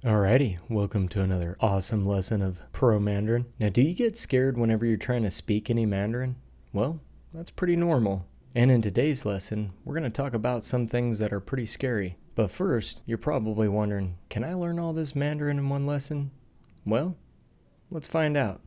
Alrighty, welcome to another awesome lesson of Pro Mandarin. Now, do you get scared whenever you're trying to speak any Mandarin? Well, that's pretty normal. And in today's lesson, we're going to talk about some things that are pretty scary. But first, you're probably wondering, can I learn all this Mandarin in one lesson? Well, let's find out.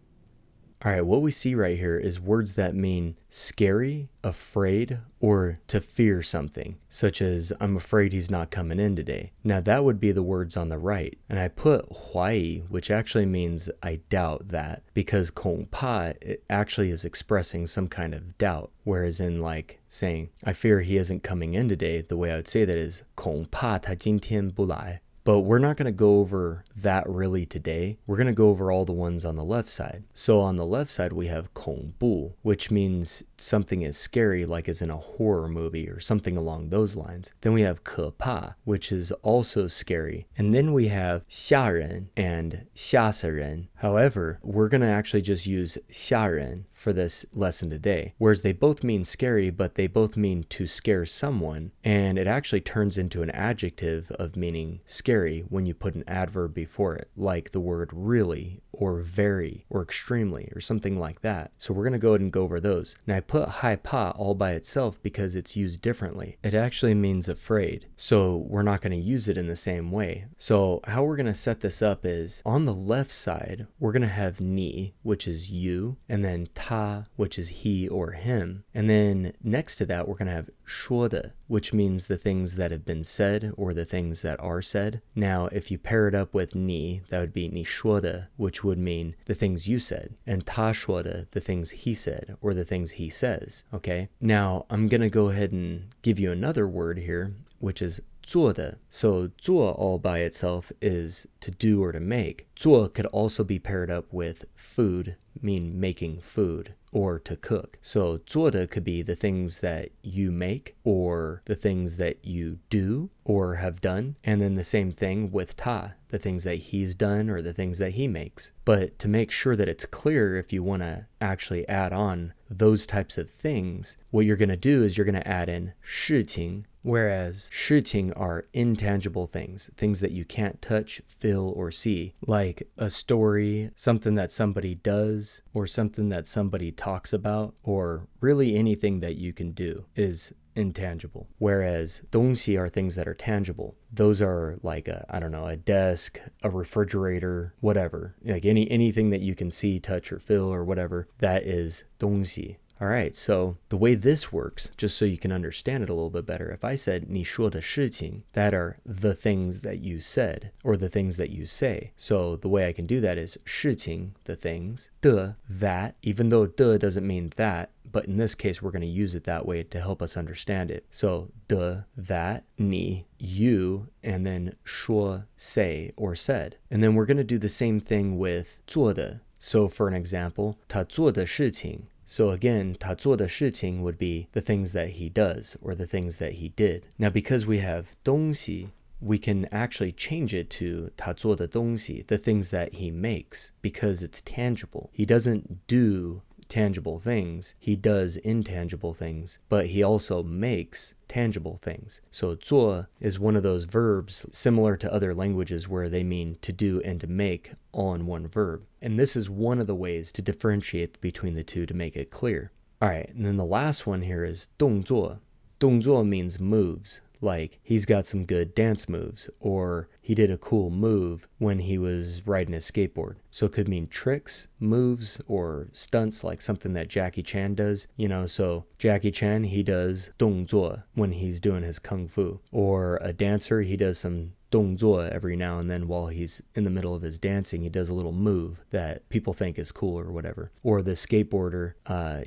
Alright, what we see right here is words that mean scary, afraid, or to fear something, such as I'm afraid he's not coming in today. Now that would be the words on the right, and I put 怀疑, which actually means I doubt that, because 恐怕 it actually is expressing some kind of doubt, whereas in like saying I fear he isn't coming in today, the way I would say that is 恐怕他今天不来. But we're not going to go over that really today. We're going to go over all the ones on the left side. So on the left side, we have 恐怖, which means something is scary, like as in a horror movie or something along those lines. Then we have 可怕, which is also scary. And then we have 吓人 and 吓死人. However, we're going to actually just use 吓人 for this lesson today, whereas they both mean scary, but they both mean to scare someone, and it actually turns into an adjective of meaning scary when you put an adverb before it, like the word really, or very, or extremely, or something like that. So we're going to go ahead and go over those. Now I put 害怕 all by itself because it's used differently. It actually means afraid, so we're not going to use it in the same way. So how we're going to set this up is, on the left side, we're going to have 你, which is you, and then 他, which is he or him. And then next to that, we're going to have 说的, which means the things that have been said or the things that are said. Now, if you pair it up with 你, that would be 你说的, which would mean the things you said, and 他说的, the things he said or the things he says. Okay. Now, I'm going to go ahead and give you another word here, which is 做的. So 做 all by itself is to do or to make. 做 could also be paired up with food, mean making food, or to cook. So 做的 could be the things that you make or the things that you do or have done. And then the same thing with 他, the things that he's done or the things that he makes. But to make sure that it's clear, if you want to actually add on those types of things, what you're going to do is you're going to add in 事情, whereas 事情 are intangible things, things that you can't touch, feel, or see, like a story, something that somebody does, or something that somebody talks about, or really anything that you can do is intangible. Whereas 东西 are things that are tangible. Those are like a desk, a refrigerator, whatever. Like anything that you can see, touch, or feel, or whatever, that is 东西. All right, so the way this works, just so you can understand it a little bit better, if I said 你说的事情, that are the things that you said, or the things that you say. So the way I can do that is 事情, the things, 的, that, even though 的 doesn't mean that, but in this case, we're going to use it that way to help us understand it. So 的, that, 你, you, and then 说, say, or said. And then we're going to do the same thing with 做的. So for an example, 他做的事情. So again, 他做的事情 would be the things that he does or the things that he did. Now, because we have 东西, we can actually change it to 他做的东西, the things that he makes, because it's tangible. He doesn't do tangible things, he does intangible things, but he also makes tangible things. So 做 is one of those verbs similar to other languages where they mean to do and to make all in one verb. And this is one of the ways to differentiate between the two to make it clear. All right, and then the last one here is 动作. 动作 means moves. Like he's got some good dance moves, or he did a cool move when he was riding a skateboard. So it could mean tricks, moves, or stunts, like something that Jackie Chan does. So Jackie Chan, he does 动作 when he's doing his kung fu. Or a dancer, he does some 动作 every now and then while he's in the middle of his dancing. He does a little move that people think is cool or whatever. Or the skateboarder,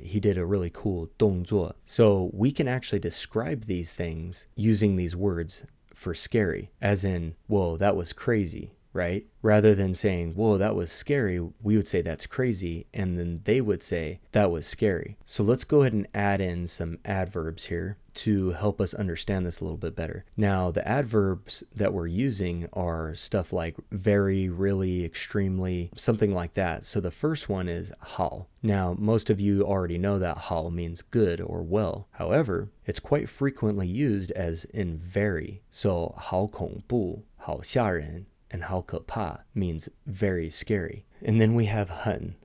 he did a really cool 动作. So we can actually describe these things using these words for scary, as in, whoa, that was crazy, right? Rather than saying, whoa, that was scary, we would say that's crazy, and then they would say that was scary. So let's go ahead and add in some adverbs here to help us understand this a little bit better. Now, the adverbs that we're using are stuff like very, really, extremely, something like that. So the first one is 好. Now, most of you already know that 好 means good or well. However, it's quite frequently used as in very. So 好恐怖, 好吓人, and 好可怕 means very scary. And then we have 很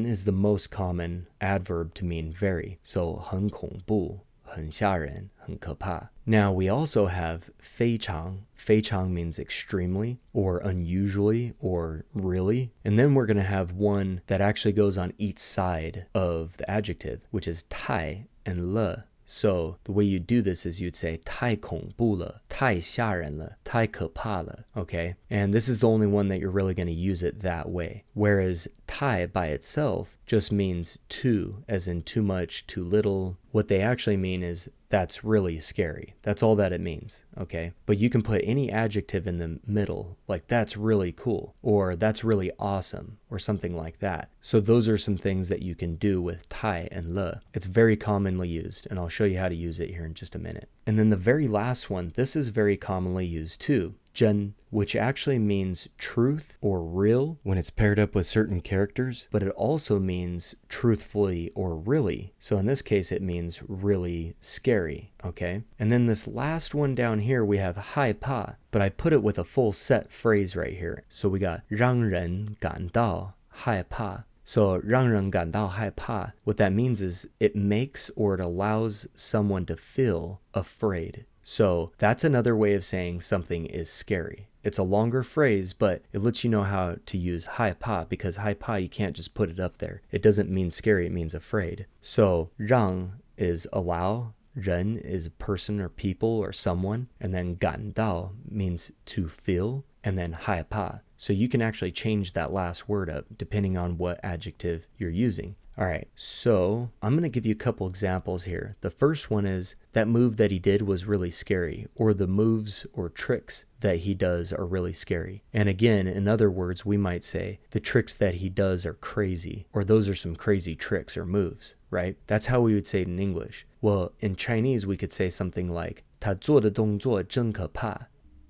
is the most common adverb to mean very. So 很恐怖, 很吓人, 很可怕. Now we also have 非常. 非常 means extremely or unusually or really. And then we're going to have one that actually goes on each side of the adjective, which is 太 and 了. So the way you do this is you'd say 太恐怖了, 太吓人了, 太可怕了, okay? And this is the only one that you're really going to use it that way. Whereas 太 by itself just means too, as in too much, too little. What they actually mean is that's really scary. That's all that it means, okay? But you can put any adjective in the middle, like that's really cool, or that's really awesome, or something like that. So those are some things that you can do with 太 and 了. It's very commonly used, and I'll show you how to use it here in just a minute. And then the very last one, this is very commonly used too. 真, which actually means truth or real when it's paired up with certain characters, but it also means truthfully or really. So in this case, it means really scary, okay? And then this last one down here, we have 害怕, but I put it with a full set phrase right here. So we got 让人感到害怕. So 让人感到害怕, what that means is it makes or it allows someone to feel afraid. So that's another way of saying something is scary. It's a longer phrase, but it lets you know how to use 害怕, because 害怕, you can't just put it up there. It doesn't mean scary, it means afraid. So 让 is allow, 人 is a person or people or someone, and then 感到 means to feel, and then 害怕. So you can actually change that last word up depending on what adjective you're using. All right, so I'm going to give you a couple examples here. The first one is that move that he did was really scary, or the moves or tricks that he does are really scary. And again, in other words, we might say the tricks that he does are crazy, or those are some crazy tricks or moves, right? That's how we would say it in English. Well, in Chinese, we could say something like 他做的动作真可怕.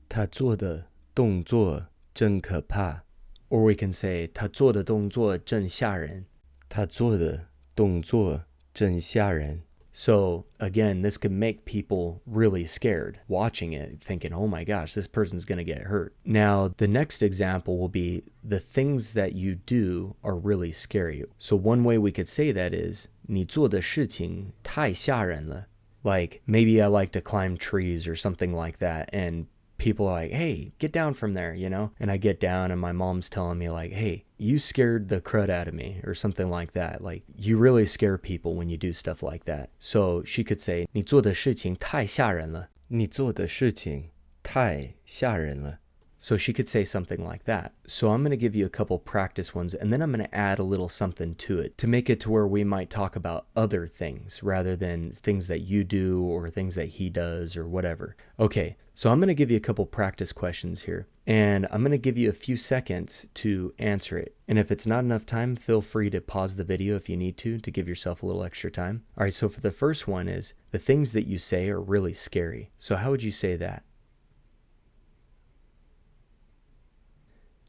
他做的动作真可怕. Or we can say 他做的动作真吓人. 他做的动作真吓人. So again, this could make people really scared watching it, thinking, oh my gosh, this person's going to get hurt. Now, the next example will be the things that you do are really scary. So one way we could say that is 你做的事情太吓人了. Like maybe I like to climb trees or something like that, and people are like, hey, get down from there, you know? And I get down and my mom's telling me like, hey, you scared the crud out of me, or something like that. Like, you really scare people when you do stuff like that. So she could say, 你做的事情太吓人了. 你做的事情太吓人了. So she could say something like that. So I'm going to give you a couple practice ones, and then I'm going to add a little something to it to make it to where we might talk about other things rather than things that you do or things that he does or whatever. Okay, so I'm going to give you a couple practice questions here, and I'm going to give you a few seconds to answer it. And if it's not enough time, feel free to pause the video if you need to give yourself a little extra time. All right, so for the first one is, the things that you say are really scary. So how would you say that?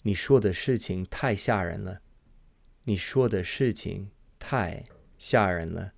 你说的事情太吓人了. 你说的事情太吓人了.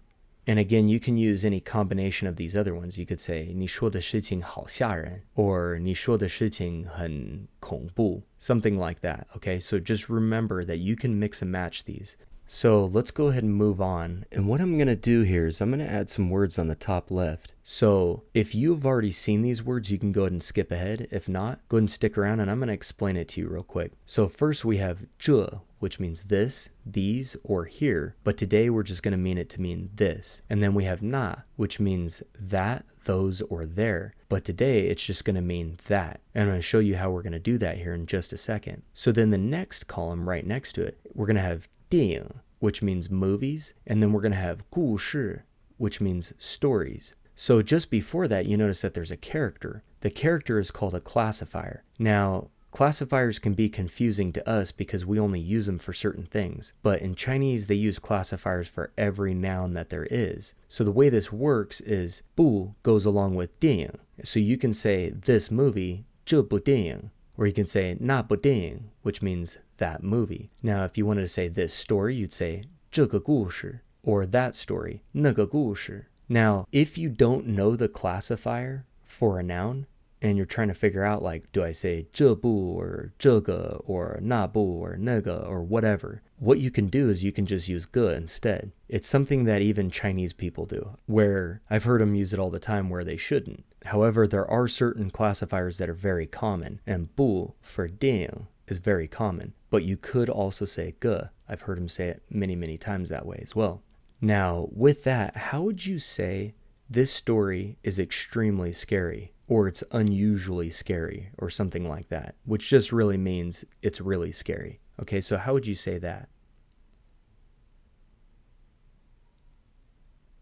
And again, you can use any combination of these other ones. You could say 你说的事情好吓人, or 你说的事情很恐怖, something like that. Okay, so just remember that you can mix and match these. So let's go ahead and move on. And what I'm going to do here is I'm going to add some words on the top left. So if you've already seen these words, you can go ahead and skip ahead. If not, go ahead and stick around and I'm going to explain it to you real quick. So first we have 这, which means this, these, or here. But today we're just going to mean it to mean this. And then we have 那, which means that, those, or there. But today it's just going to mean that. And I'm going to show you how we're going to do that here in just a second. So then the next column right next to it, we're going to have 电影, which means movies, and then we're going to have 故事, which means stories. So just before that, you notice that there's a character. The character is called a classifier. Now, classifiers can be confusing to us because we only use them for certain things, but in Chinese, they use classifiers for every noun that there is. So the way this works is 部 goes along with 电影. So you can say this movie, 这部电影, or you can say 那部电影, which means that movie. Now, if you wanted to say this story, you'd say 这个故事, or that story, 那个故事. Now, if you don't know the classifier for a noun, and you're trying to figure out, like, do I say 这部 or 这个 or 那部 or 那个 or whatever, what you can do is you can just use 个 instead. It's something that even Chinese people do, where I've heard them use it all the time where they shouldn't. However, there are certain classifiers that are very common, and 部 for 电影 is very common, but you could also say 个. I've heard them say it many, many times that way as well. Now, with that, how would you say this story is extremely scary, or it's unusually scary, or something like that, which just really means it's really scary? Okay, so how would you say that?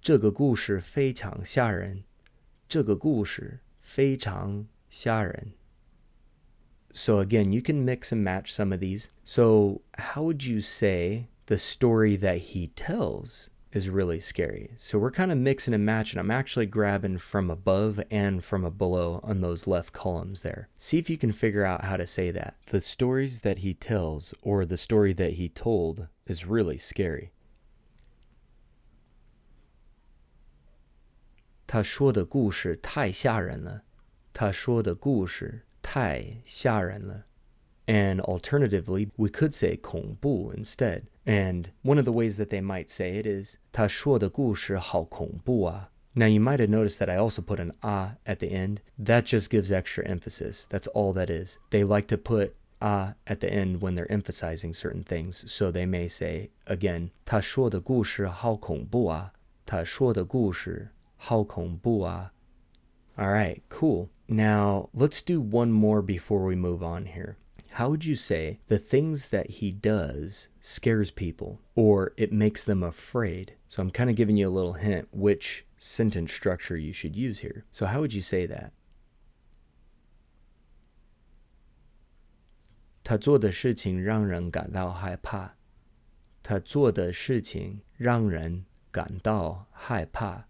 这个故事非常吓人。这个故事非常吓人。So again, you can mix and match some of these. So how would you say the story that he tells is really scary? So we're kind of mixing and matching. I'm actually grabbing from above and from below on those left columns there. See if you can figure out how to say that. The stories that he tells, or the story that he told, is really scary. 他说的故事太吓人了。他说的故事太吓人了。And alternatively, we could say 恐怖 instead. And one of the ways that they might say it is 他说的故事好恐怖啊。Now you might have noticed that I also put an at the end. That just gives extra emphasis. That's all that is. They like to put at the end when they're emphasizing certain things. So they may say, again, 他说的故事好恐怖啊。他说的故事好恐怖啊。All right, cool. Now, let's do one more before we move on here. How would you say the things that he does scares people, or it makes them afraid? So I'm kind of giving you a little hint which sentence structure you should use here. So how would you say that? 他做的事情让人感到害怕。他做的事情让人感到害怕。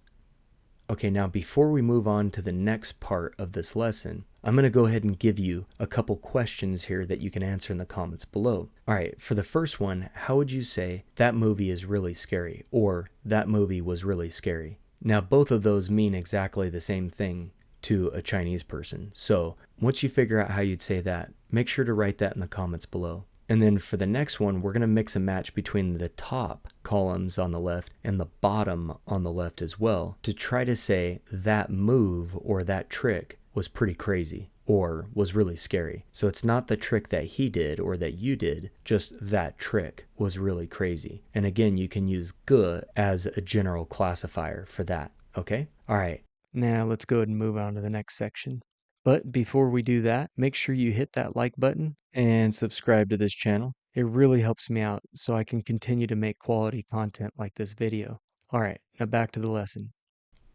Okay, now before we move on to the next part of this lesson, I'm going to go ahead and give you a couple questions here that you can answer in the comments below. All right, for the first one, how would you say that movie is really scary, or that movie was really scary? Now, both of those mean exactly the same thing to a Chinese person. So once you figure out how you'd say that, make sure to write that in the comments below. And then for the next one, we're going to mix and match between the top columns on the left and the bottom on the left as well to try to say that move or that trick was pretty crazy or was really scary. So it's not the trick that he did or that you did, just that trick was really crazy. And again, you can use 个 as a general classifier for that, okay? All right, now let's go ahead and move on to the next section. But before we do that, make sure you hit that like button and subscribe to this channel. It really helps me out so I can continue to make quality content like this video. All right, now back to the lesson.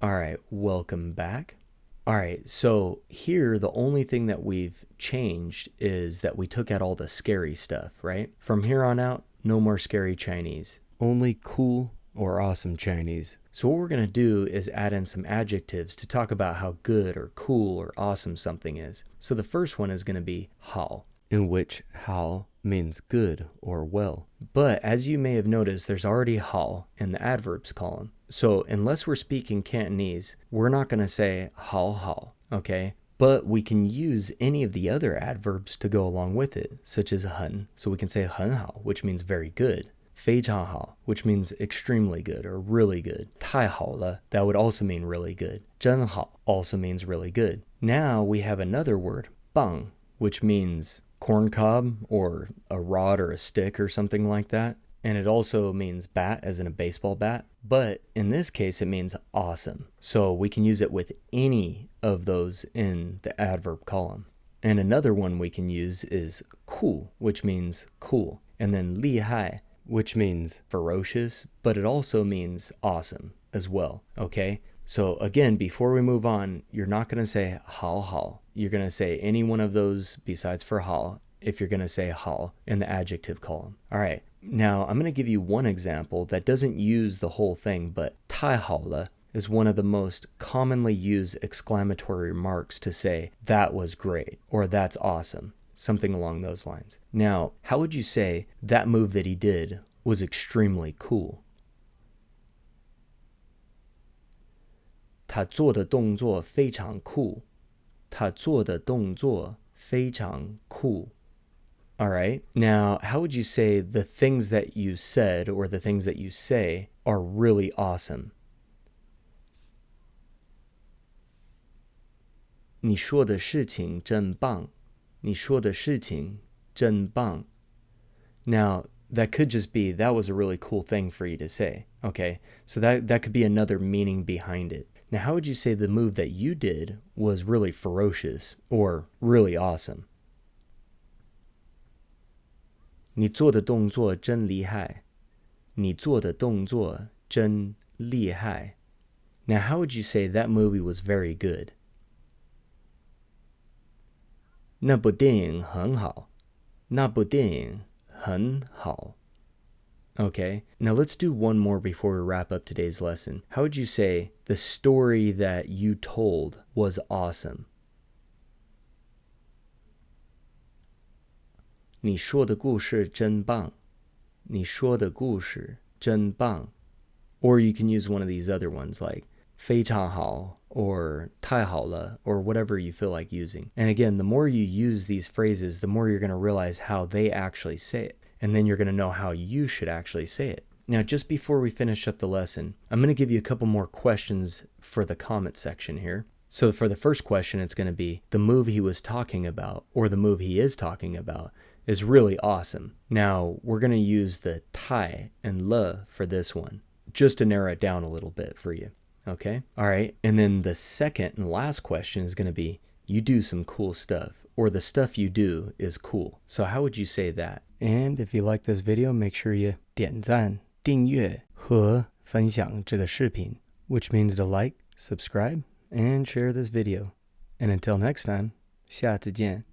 All right, welcome back. All right, so here the only thing that we've changed is that we took out all the scary stuff, right? From here on out, no more scary Chinese. Only cool or awesome Chinese. So what we're going to do is add in some adjectives to talk about how good or cool or awesome something is. So the first one is going to be 好, in which 好 means good or well. But as you may have noticed, there's already 好in the adverbs column. So unless we're speaking Cantonese, we're not going to say 好好, okay? But we can use any of the other adverbs to go along with it, such as 很. So we can say 很好, which means very good. 非常好, which means extremely good or really good. 太好了, that would also mean really good. 真好 also means really good. Now we have another word, 棒, which means corn cob or a rod or a stick or something like that. And it also means bat, as in a baseball bat. But in this case, it means awesome. So we can use it with any of those in the adverb column. And another one we can use is 酷, which means cool. And then 厉害, which means ferocious, but it also means awesome as well, okay? So again, before we move on, you're not going to say 好好. You're going to say any one of those besides for 好if you're going to say 好 in the adjective column. All right, now I'm going to give you one example that doesn't use the whole thing, but 太好了 is one of the most commonly used exclamatory remarks to say that was great or that's awesome. Something along those lines. Now, how would you say that move that he did was extremely cool? 他做的动作非常酷.他做的动作非常酷。All right. Now, how would you say the things that you said or the things that you say are really awesome? 你说的事情真棒。你说的事情真棒。Now, that could just be, that was a really cool thing for you to say. Okay, so that could be another meaning behind it. Now, how would you say the move that you did was really ferocious or really awesome? 你做的动作真厉害。你做的动作真厉害。Now, how would you say that movie was very good? 那部电影很好。那部电影很好。Okay, now let's do one more before we wrap up today's lesson. How would you say the story that you told was awesome? 你说的故事真棒。你说的故事真棒。Or you can use one of these other ones like 非常好 or 太好了 or whatever you feel like using. And again, the more you use these phrases, the more you're going to realize how they actually say it. And then you're going to know how you should actually say it. Now, just before we finish up the lesson, I'm going to give you a couple more questions for the comment section here. So for the first question, it's going to be, the move he was talking about, or the move he is talking about, is really awesome. Now, we're going to use the tai and le for this one, just to narrow it down a little bit for you. Okay? All right. And then the second and last question is going to be, you do some cool stuff, or the stuff you do is cool. So how would you say that? And if you like this video, make sure you 点赞、订阅和分享这个视频, which means to like, subscribe, and share this video. And until next time, 下次见.